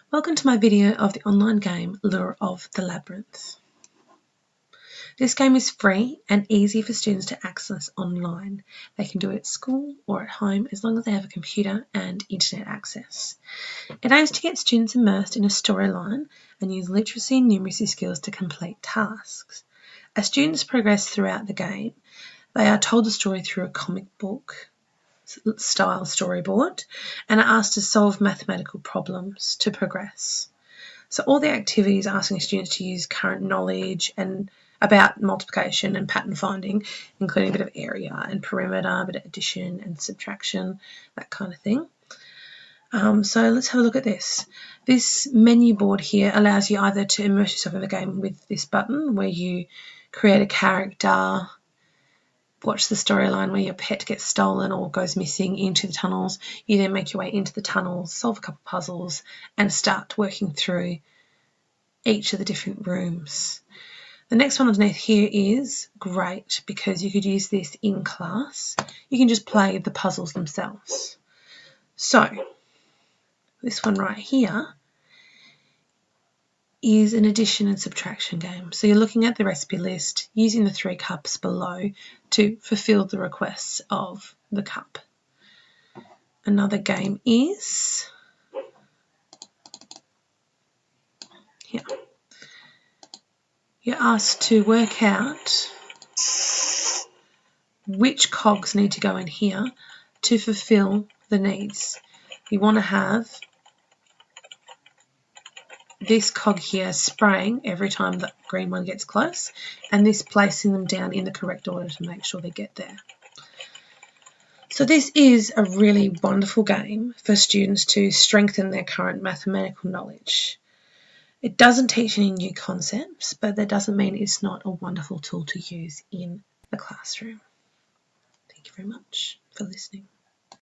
Welcome to my video of the online game Lure of the Labyrinth. This game is free and easy for students to access online. They can do it at school or at home as long as they have a computer and internet access. It aims to get students immersed in a storyline and use literacy and numeracy skills to complete tasks. As students progress throughout the game, they are told the story through a comic book style storyboard and are asked to solve mathematical problems to progress. So all the activities are asking students to use current knowledge and about multiplication and pattern finding, including a bit of area and perimeter, a bit of addition and subtraction, that kind of thing. So let's have a look at this. This menu board here allows you either to immerse yourself in the game with this button where you create a character, watch the storyline where your pet gets stolen or goes missing into the tunnels. You then make your way into the tunnels, solve a couple of puzzles, and start working through each of the different rooms. The next one underneath here is great because you could use this in class. You can just play the puzzles themselves. So this one right here is an addition and subtraction game. So you're looking at the recipe list using the 3 cups below to fulfill the requests of the cup. Another game is here. You're asked to work out which cogs need to go in here to fulfill the needs. You want to have this cog here spraying every time the green one gets close, and this placing them down in the correct order to make sure they get there. So this is a really wonderful game for students to strengthen their current mathematical knowledge. It doesn't teach any new concepts, but that doesn't mean it's not a wonderful tool to use in the classroom. Thank you very much for listening.